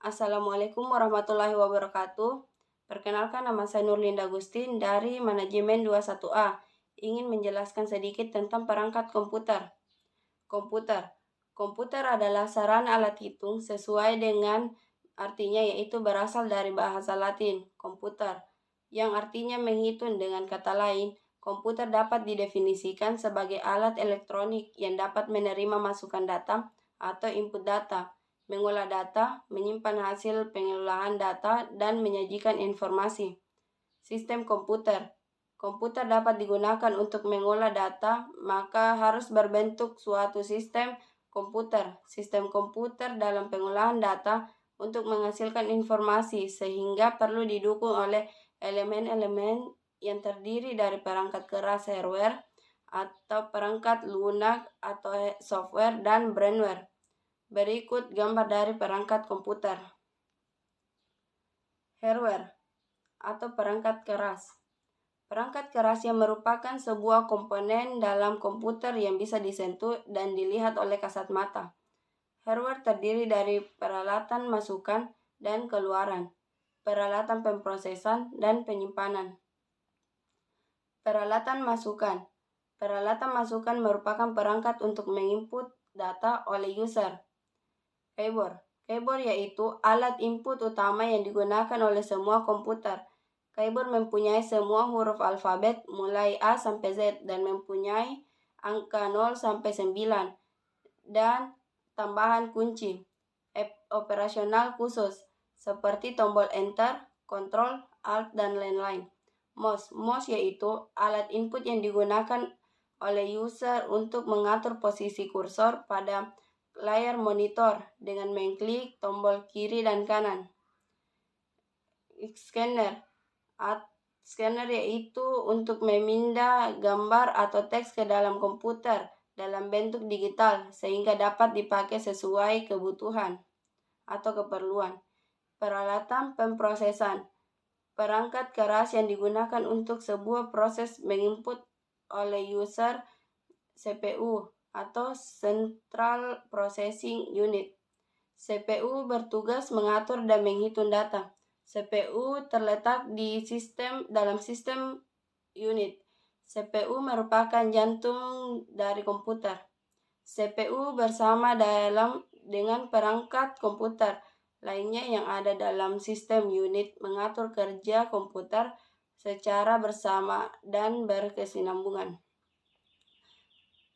Assalamualaikum warahmatullahi wabarakatuh. Perkenalkan, nama saya Nurlinda Agustin dari Manajemen 21A. Ingin menjelaskan sedikit tentang perangkat komputer. Komputer adalah sarana alat hitung sesuai dengan artinya, yaitu berasal dari bahasa Latin komputer, yang artinya menghitung. Dengan kata lain, komputer dapat didefinisikan sebagai alat elektronik yang dapat menerima masukan data atau input data, mengolah data, menyimpan hasil pengolahan data, dan menyajikan informasi. Sistem komputer. Komputer dapat digunakan untuk mengolah data, maka harus berbentuk suatu sistem komputer. Sistem komputer dalam pengolahan data untuk menghasilkan informasi, sehingga perlu didukung oleh elemen-elemen yang terdiri dari perangkat keras hardware atau perangkat lunak atau software dan brainware. Berikut gambar dari perangkat komputer. Hardware atau perangkat keras. Perangkat keras yang merupakan sebuah komponen dalam komputer yang bisa disentuh dan dilihat oleh kasat mata. Hardware terdiri dari peralatan masukan dan keluaran, peralatan pemrosesan dan penyimpanan. Peralatan masukan. Peralatan masukan merupakan perangkat untuk menginput data oleh user. Keyboard. Keyboard yaitu alat input utama yang digunakan oleh semua komputer. Keyboard mempunyai semua huruf alfabet mulai A sampai Z dan mempunyai angka 0 sampai 9 dan tambahan kunci operasional khusus seperti tombol Enter, Ctrl, Alt, dan lain-lain. Mouse yaitu alat input yang digunakan oleh user untuk mengatur posisi kursor pada layar monitor dengan mengklik tombol kiri dan kanan. Scanner yaitu untuk memindah gambar atau teks ke dalam komputer dalam bentuk digital sehingga dapat dipakai sesuai kebutuhan atau keperluan. Peralatan pemrosesan. Perangkat keras yang digunakan untuk sebuah proses menginput oleh user, CPU atau Central Processing Unit. CPU bertugas mengatur dan menghitung data. CPU terletak dalam sistem unit. CPU merupakan jantung dari komputer. CPU bersama dengan perangkat komputer lainnya yang ada dalam sistem unit mengatur kerja komputer secara bersama dan berkesinambungan.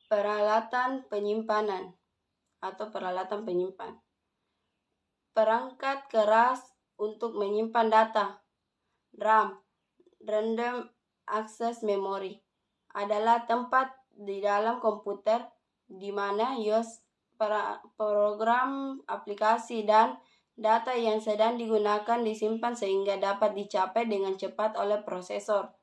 Peralatan penyimpanan atau peralatan penyimpan. Perangkat keras untuk menyimpan data. RAM, Random Access Memory, adalah tempat di dalam komputer di mana program, aplikasi, dan data yang sedang digunakan disimpan sehingga dapat dicapai dengan cepat oleh prosesor.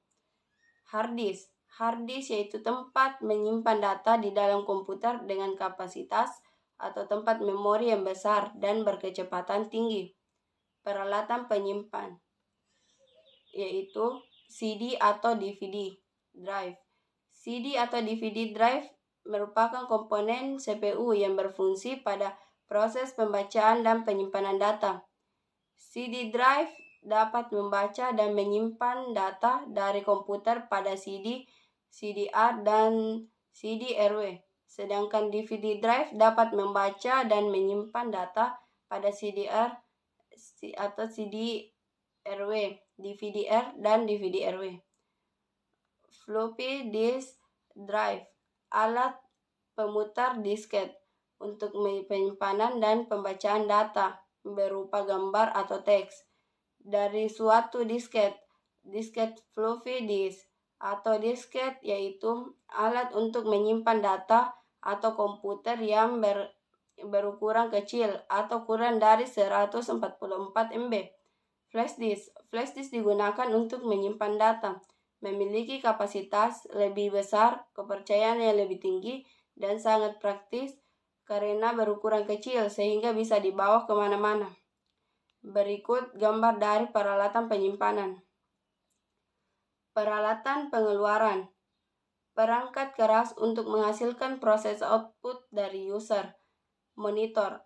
Hard disk. Hard disk yaitu tempat menyimpan data di dalam komputer dengan kapasitas atau tempat memori yang besar dan berkecepatan tinggi. Peralatan penyimpan yaitu CD atau DVD drive. CD atau DVD drive merupakan komponen CPU yang berfungsi pada proses pembacaan dan penyimpanan data. CD drive dapat membaca dan menyimpan data dari komputer pada CD, CD-R, dan CD-RW. Sedangkan DVD drive dapat membaca dan menyimpan data pada CD-R atau CD-RW, DVD-R, dan DVD-RW. Floppy disk drive, alat pemutar disket untuk penyimpanan dan pembacaan data berupa gambar atau teks dari suatu disket. Disket floppy disk atau disket yaitu alat untuk menyimpan data atau komputer yang berukuran kecil atau kurang dari 144 MB. Flash disk. Flash disk digunakan untuk menyimpan data, memiliki kapasitas lebih besar, kepercayaan yang lebih tinggi, dan sangat praktis karena berukuran kecil sehingga bisa dibawa kemana-mana. Berikut gambar dari peralatan penyimpanan. Peralatan pengeluaran. Perangkat keras untuk menghasilkan proses output dari user. Monitor.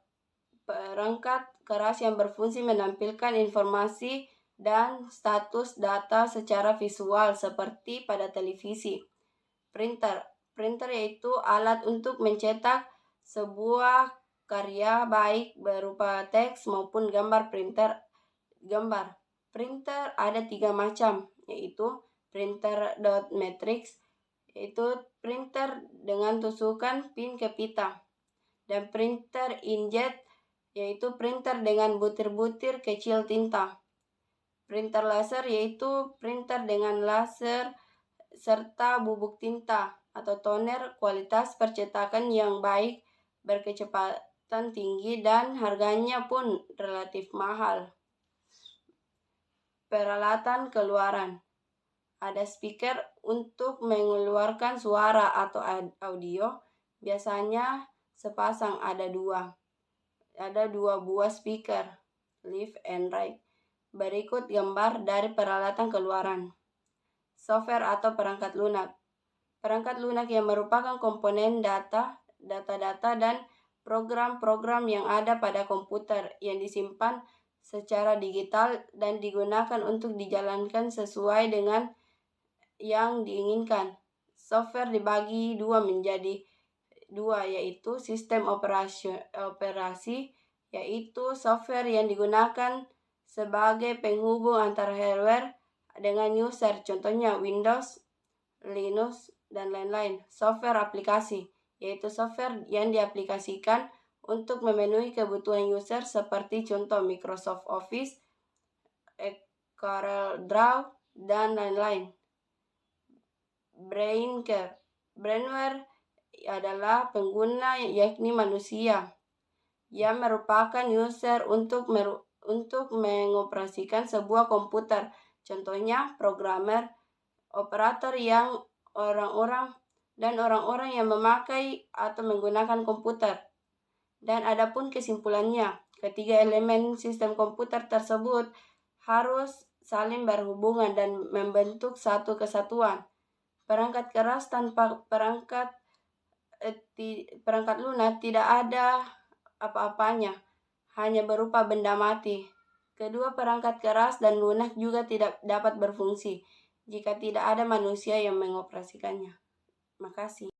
Perangkat keras yang berfungsi menampilkan informasi dan status data secara visual seperti pada televisi. Printer. Printer yaitu alat untuk mencetak sebuah karya baik berupa teks maupun gambar. Printer ada 3 macam, yaitu printer dot matrix, yaitu printer dengan tusukan pin ke pita, dan printer inkjet, yaitu printer dengan butir-butir kecil tinta. Printer laser yaitu printer dengan laser serta bubuk tinta atau toner, kualitas percetakan yang baik, berkecepatan tinggi, dan harganya pun relatif mahal. Peralatan keluaran. Ada speaker untuk mengeluarkan suara atau audio, biasanya sepasang, ada dua buah speaker, left and right. Berikut gambar dari peralatan keluaran. Software atau perangkat lunak. Perangkat lunak yang merupakan komponen data, dan program-program yang ada pada komputer yang disimpan secara digital dan digunakan untuk dijalankan sesuai dengan yang diinginkan. Software dibagi menjadi dua, yaitu sistem operasi, yaitu software yang digunakan sebagai penghubung antara hardware dengan user, contohnya Windows, Linux, dan lain-lain. Software aplikasi, yaitu software yang diaplikasikan untuk memenuhi kebutuhan user seperti contoh Microsoft Office, CorelDRAW, dan lain-lain. Brainware adalah pengguna, yakni manusia, yang merupakan user untuk mengoperasikan sebuah komputer. Contohnya programmer, operator yang orang-orang yang memakai atau menggunakan komputer. Dan adapun kesimpulannya, ketiga elemen sistem komputer tersebut harus saling berhubungan dan membentuk satu kesatuan. Perangkat keras tanpa perangkat lunak tidak ada apa-apanya, hanya berupa benda mati. Kedua perangkat keras dan lunak juga tidak dapat berfungsi jika tidak ada manusia yang mengoperasikannya. Makasih.